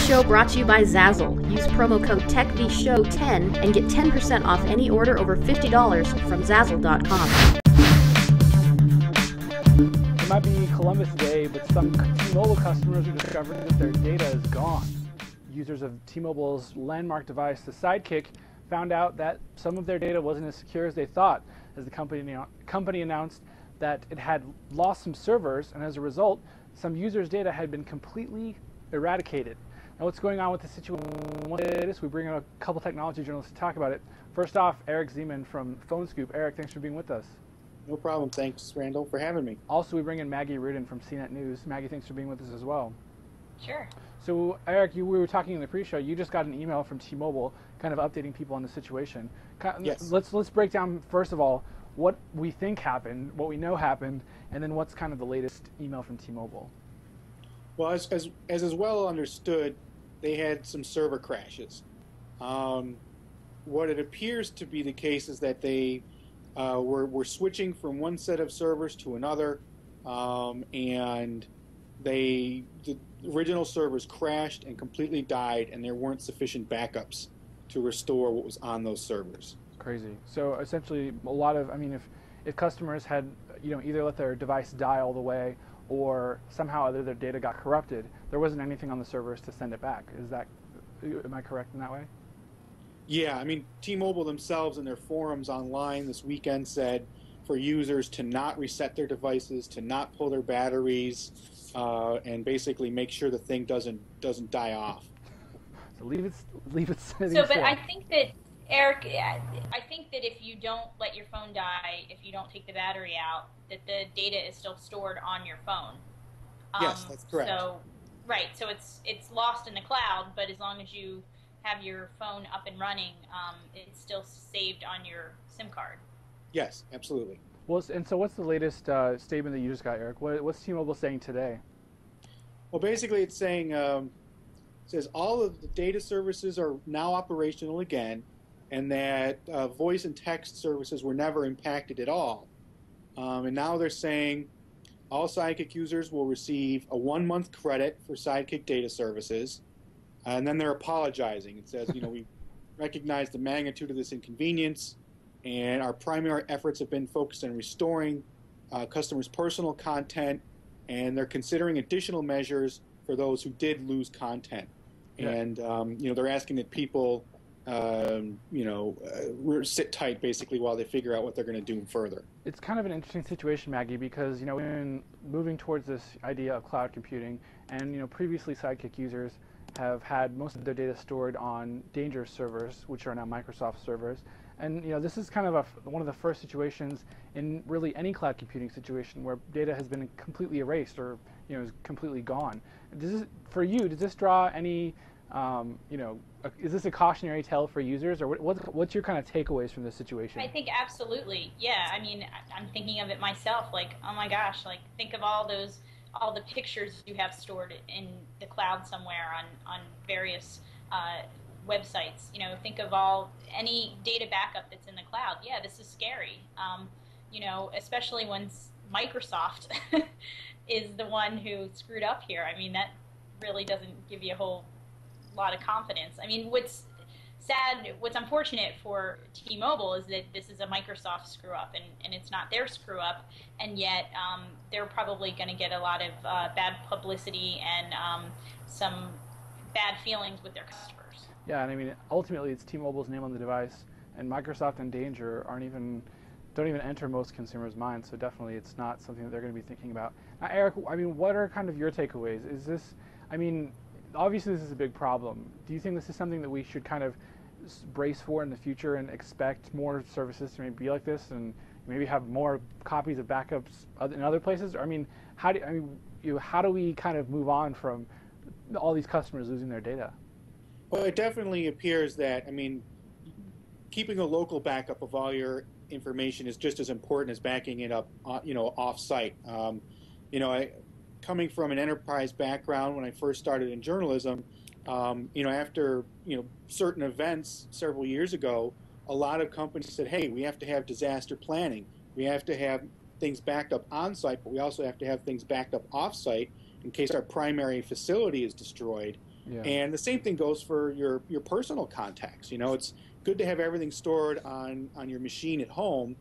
show brought to you by Zazzle. Use promo code TechTheShow10 and get 10% off any order over $50 from Zazzle.com. It might be Columbus Day, but some T-Mobile customers are discovering that their data is gone. Users of T-Mobile's landmark device, the Sidekick, found out that some of their data wasn't as secure as they thought, as the company announced that it had lost some servers, and as a result, some users' data had been completely eradicated. Now, what's going on with the situation? We bring in a couple technology journalists to talk about it. First off, Eric Zeman from Phone Scoop. Eric, thanks for being with us. No problem. Thanks, Randall, for having me. Also, we bring in Maggie Reardon from CNET News. Maggie, thanks for being with us as well. Sure. So, Eric, we were talking in the pre-show. You just got an email from T-Mobile, kind of updating people on the situation. Yes. Let's break down first of all what we think happened, what we know happened, and then what's kind of the latest email from T-Mobile. Well, as is well understood, they had some server crashes. What it appears to be the case is that they were switching from one set of servers to another, and the original servers crashed and completely died, and there weren't sufficient backups to restore what was on those servers. Crazy. So essentially, a lot of, if customers had, either let their device die all the way, or somehow other their data got corrupted, there wasn't anything on the servers to send it back. Am I correct in that way? Yeah, T-Mobile themselves in their forums online this weekend said for users to not reset their devices, to not pull their batteries, and basically make sure the thing doesn't die off. So leave it sitting. So, but I think that, Eric, I think that if you don't let your phone die, if you don't take the battery out, that the data is still stored on your phone. Yes, that's correct. So, right, so it's lost in the cloud, but as long as you have your phone up and running, it's still saved on your SIM card. Yes, absolutely. Well, and so what's the latest statement that you just got, Eric? What's T-Mobile saying today? Well, basically it's saying, says all of the data services are now operational again, and that voice and text services were never impacted at all. And now they're saying all Sidekick users will receive a 1-month credit for Sidekick data services, and then they're apologizing. It says, we recognize the magnitude of this inconvenience, and our primary efforts have been focused on restoring customers' personal content, and they're considering additional measures for those who did lose content. Yeah. And they're asking that people sit tight basically while they figure out what they're going to do further. It's kind of an interesting situation, Maggie, because we've been moving towards this idea of cloud computing, and previously Sidekick users have had most of their data stored on Danger servers, which are now Microsoft servers. And this is kind of one of the first situations in really any cloud computing situation where data has been completely erased or is completely gone. For you, does this draw any is this a cautionary tale for users, or what's your kind of takeaways from this situation? I think absolutely, yeah. I'm thinking of it myself. Like, oh my gosh, like think of all the pictures you have stored in the cloud somewhere on various websites. Think of any data backup that's in the cloud. Yeah, this is scary. Especially when Microsoft is the one who screwed up here. That really doesn't give you a whole lot of confidence. What's sad, what's unfortunate for T-Mobile is that this is a Microsoft screw up, and it's not their screw up, and yet they're probably going to get a lot of bad publicity and some bad feelings with their customers. Yeah, and ultimately it's T-Mobile's name on the device, and Microsoft and Danger don't even enter most consumers' minds, so definitely it's not something that they're going to be thinking about. Now, Eric, what are kind of your takeaways? Is this, obviously this is a big problem. Do you think this is something that we should kind of brace for in the future and expect more services to maybe be like this, and maybe have more copies of backups in other places? Or, how do we kind of move on from all these customers losing their data? Well, it definitely appears that, keeping a local backup of all your information is just as important as backing it up, off-site. Coming from an enterprise background, when I first started in journalism, after certain events several years ago, a lot of companies said, "Hey, we have to have disaster planning. We have to have things backed up on-site, but we also have to have things backed up off-site in case our primary facility is destroyed." Yeah. And the same thing goes for your personal contacts. It's good to have everything stored on your machine at home,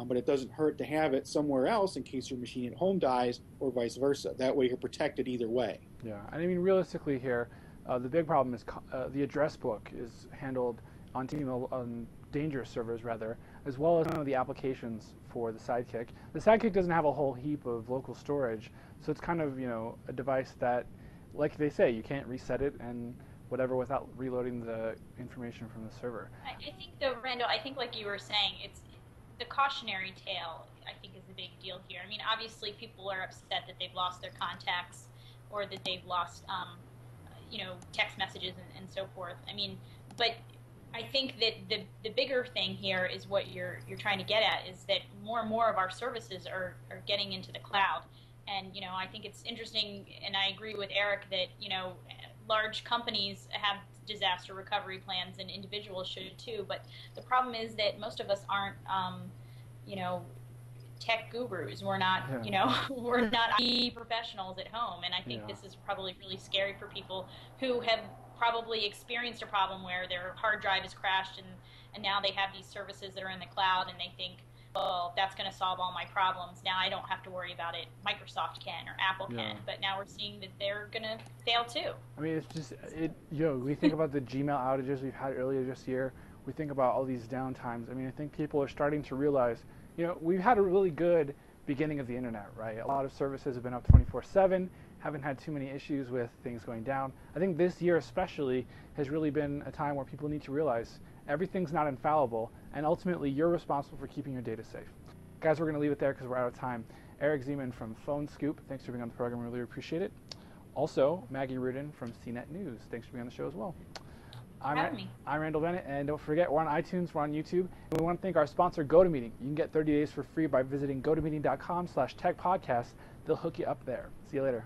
but it doesn't hurt to have it somewhere else in case your machine at home dies or vice versa. That way you're protected either way. Yeah, and I mean, realistically here, the big problem is the address book is handled on on dangerous servers, rather, as well as some of the applications for the Sidekick. The Sidekick doesn't have a whole heap of local storage, so it's kind of, a device that, like they say, you can't reset it and whatever without reloading the information from the server. I think, though, Randall, I think like you were saying, it's the cautionary tale, I think, is the big deal here. I mean, obviously, people are upset that they've lost their contacts or that they've lost, text messages and so forth. I mean, but I think that the bigger thing here is what you're trying to get at, is that more and more of our services are getting into the cloud. And, I think it's interesting, and I agree with Eric that, large companies have disaster recovery plans and individuals should too. But the problem is that most of us aren't, tech gurus. We're not, we're not IT professionals at home. And I think this is probably really scary for people who have probably experienced a problem where their hard drive is crashed and now they have these services that are in the cloud and they think, well, that's going to solve all my problems. Now I don't have to worry about it. Microsoft can or Apple can. But now we're seeing that they're going to fail too. I mean, it's just, we think about the Gmail outages we've had earlier this year. We think about all these downtimes. I mean, I think people are starting to realize, we've had a really good beginning of the internet, right? A lot of services have been up 24/7, haven't had too many issues with things going down. I think this year especially has really been a time where people need to realize everything's not infallible, and ultimately you're responsible for keeping your data safe. Guys, we're going to leave it there because we're out of time. Eric Zeman from Phone Scoop, thanks for being on the program. We really appreciate it. Also, Maggie Reardon from CNET News, thanks for being on the show as well. I'm Randall Bennett, and don't forget, we're on iTunes, we're on YouTube, and we want to thank our sponsor, GoToMeeting. You can get 30 days for free by visiting gotomeeting.com/techpodcast. They'll hook you up there. See you later.